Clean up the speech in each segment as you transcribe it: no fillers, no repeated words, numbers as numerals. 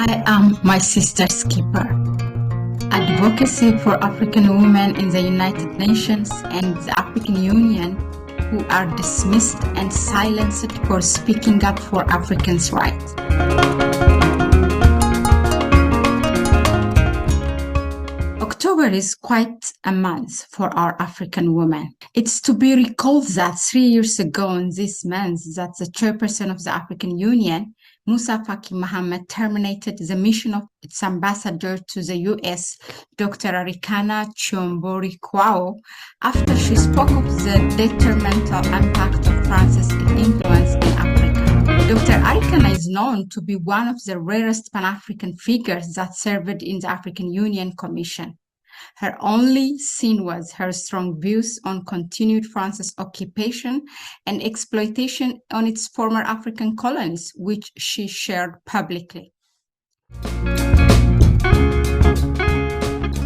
I am my sister's keeper. Advocacy for African women in the United Nations and the African Union who are dismissed and silenced for speaking up for Africans' rights. October is quite a month for our African women. It's to be recalled that 3 years ago on this month that the chairperson of the African Union, Musa Faki Mohammed, terminated the mission of its ambassador to the US, Dr. Arikana Chihombori-Quao, after she spoke of the detrimental impact of France's influence in Africa. Dr. Arikana is known to be one of the rarest Pan-African figures that served in the African Union Commission. Her only sin was her strong views on continued France's occupation and exploitation on its former African colonies, which she shared publicly.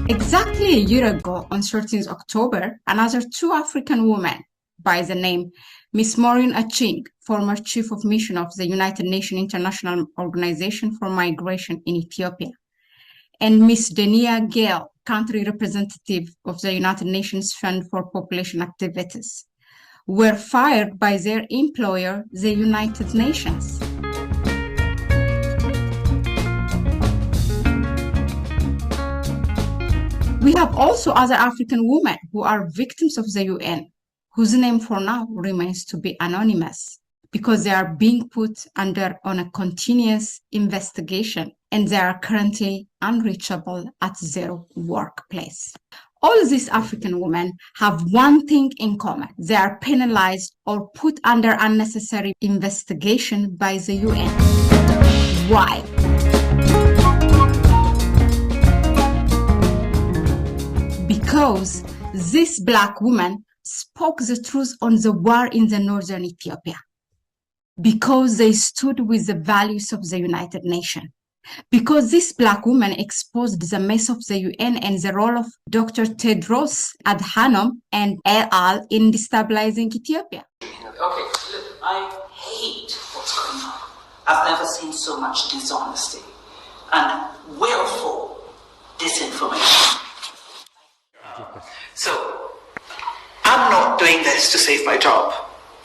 Exactly a year ago, on 13th October, another two African women by the name Miss Maureen Achieng, former Chief of Mission of the United Nations International Organization for Migration in Ethiopia, and Miss Dennia Gayle, country representative of the United Nations Fund for Population Activities, were fired by their employer, the United Nations. We have also other African women who are victims of the UN, whose name for now remains to be anonymous, because they are being put on a continuous investigation and they are currently unreachable at their workplace. All these African women have one thing in common. They are penalized or put under unnecessary investigation by the UN. Why? Because this Black woman spoke the truth on the war in the northern Ethiopia. Because they stood with the values of the United Nations. Because this Black woman exposed the mess of the UN and the role of Dr. Tedros, Adhanom, and al. In destabilizing Ethiopia. Okay, look, I hate what's going on. I've never seen so much dishonesty and willful disinformation. So, I'm not doing this to save my job.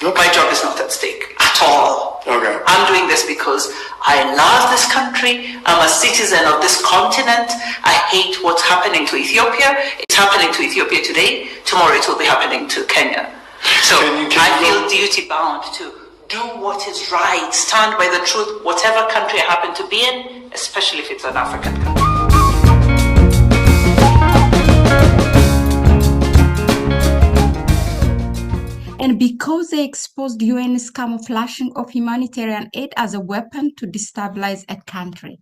My job is not at stake at all. Okay. I'm doing this because I love this country. I'm a citizen of this continent. I hate what's happening to Ethiopia. It's happening to Ethiopia today. Tomorrow it will be happening to Kenya. So I feel duty bound to do what is right, stand by the truth, whatever country I happen to be in, especially if it's an African country. And because they exposed UN's camouflaging of humanitarian aid as a weapon to destabilize a country.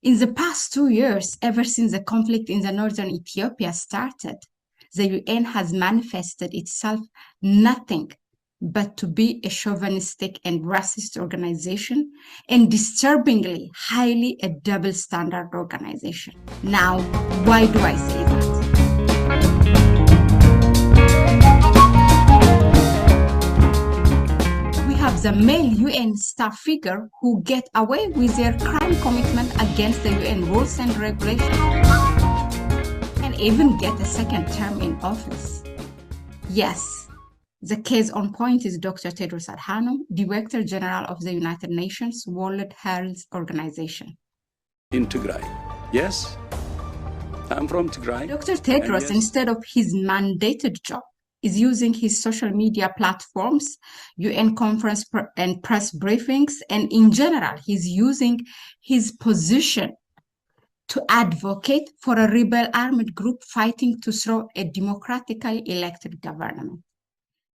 In the past 2 years, ever since the conflict in the northern Ethiopia started, the UN has manifested itself nothing but to be a chauvinistic and racist organization, and disturbingly highly a double standard organization. Now, why do I say that? Have the male UN staff figure who get away with their crime commitment against the UN rules and regulations and even get a second term in office. Yes, the case on point is Dr. Tedros Adhanom, Director General of the United Nations World Health Organization. In Tigray. Yes, I'm from Tigray. Dr. Tedros, yes, instead of his mandated job, is using his social media platforms, UN conference and press briefings, and in general, he's using his position to advocate for a rebel armed group fighting to throw a democratically elected government.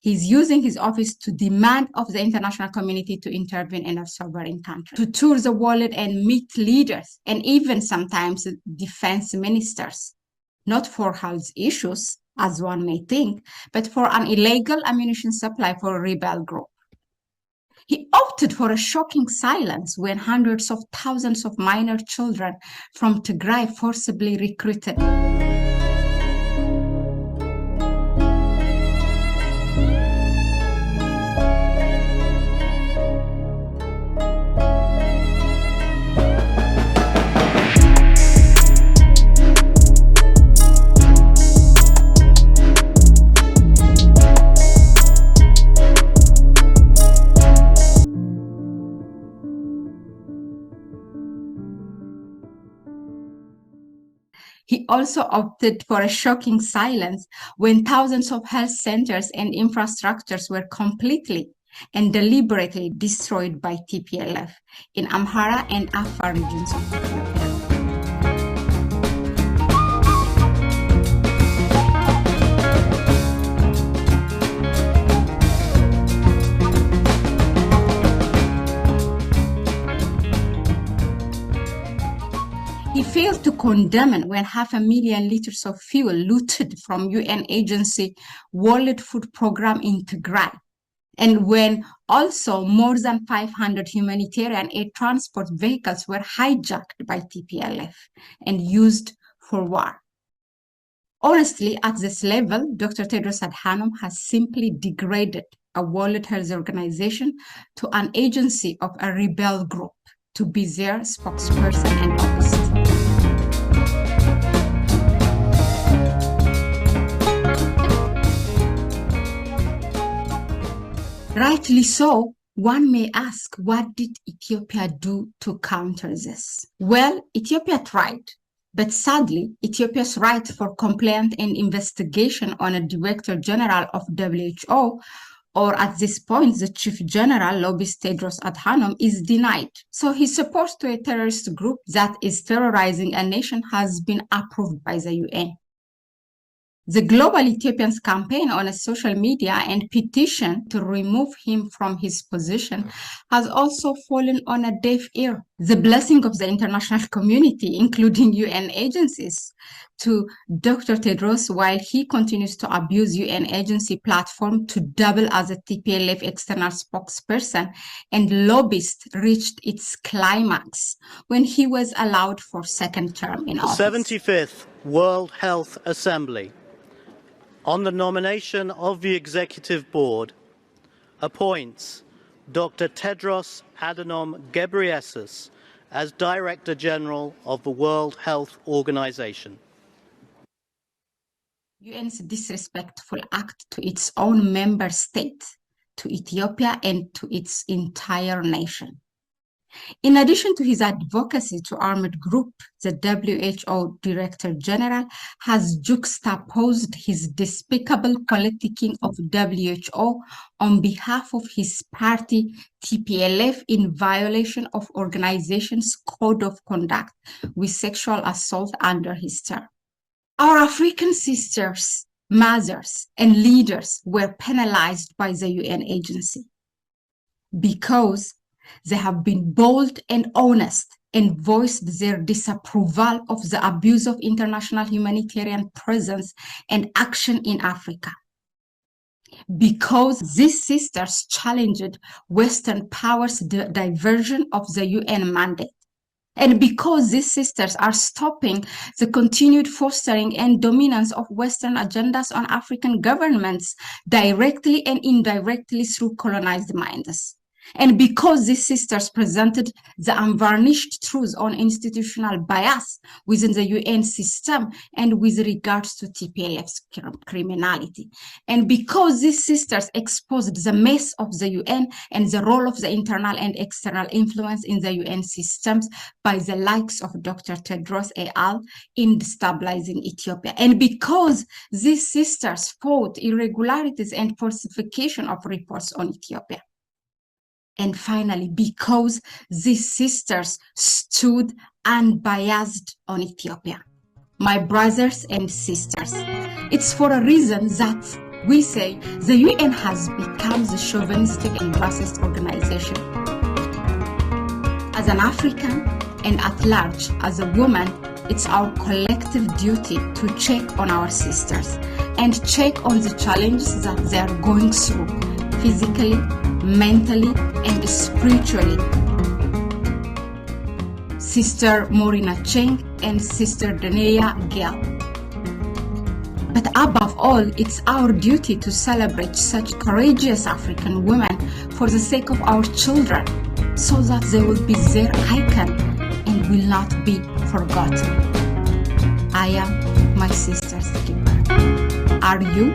He's using his office to demand of the international community to intervene in a sovereign country, to tour the world and meet leaders, and even sometimes defense ministers, not for health issues, as one may think, but for an illegal ammunition supply for a rebel group. He opted for a shocking silence when hundreds of thousands of minor children from Tigray forcibly recruited. also opted for a shocking silence when thousands of health centers and infrastructures were completely and deliberately destroyed by TPLF in Amhara and Afar regions of Ethiopia. He failed to condemn when 500,000 liters of fuel looted from UN agency World Food Programme in Tigray, and when also more than 500 humanitarian aid transport vehicles were hijacked by TPLF and used for war. Honestly, at this level, Dr. Tedros Adhanom has simply degraded a World Health Organization to an agency of a rebel group to be their spokesperson and lobbyist. Rightly so, one may ask, what did Ethiopia do to counter this? Well, Ethiopia tried, but sadly, Ethiopia's right for complaint and investigation on a Director General of WHO, or at this point, the Chief General, lobbyist Tedros Adhanom, is denied. So his support to a terrorist group that is terrorizing a nation has been approved by the UN. The Global Ethiopians campaign on a social media and petition to remove him from his position has also fallen on a deaf ear. The blessing of the international community, including UN agencies, to Dr. Tedros while he continues to abuse UN agency platform to double as a TPLF external spokesperson and lobbyist reached its climax when he was allowed for second term in office. The 75th World Health Assembly, on the nomination of the Executive Board, appoints Dr. Tedros Adhanom Ghebreyesus as Director General of the World Health Organization. UN's disrespectful act to its own member state, to Ethiopia, and to its entire nation. In addition to his advocacy to armed group, the WHO Director General has juxtaposed his despicable politicking of WHO on behalf of his party TPLF in violation of organization's code of conduct with sexual assault under his term. Our African sisters, mothers, and leaders were penalized by the UN agency because they have been bold and honest and voiced their disapproval of the abuse of international humanitarian presence and action in Africa. Because these sisters challenged Western powers' diversion of the UN mandate. And because these sisters are stopping the continued fostering and dominance of Western agendas on African governments directly and indirectly through colonized minds. And because these sisters presented the unvarnished truth on institutional bias within the UN system and with regards to TPLF's criminality. And because these sisters exposed the mess of the UN and the role of the internal and external influence in the UN systems by the likes of Dr. Tedros et al. In destabilizing Ethiopia. And because these sisters fought irregularities and falsification of reports on Ethiopia. And finally, because these sisters stood unbiased on Ethiopia. My brothers and sisters, it's for a reason that we say the UN has become the chauvinistic and racist organization. As an African and at large as a woman, it's our collective duty to check on our sisters and check on the challenges that they are going through physically, mentally, and spiritually. Sister Maureen Achieng and Sister Dennia Gayle. But above all, it's our duty to celebrate such courageous African women for the sake of our children, so that they will be their icon and will not be forgotten. I am my sister's keeper. Are you?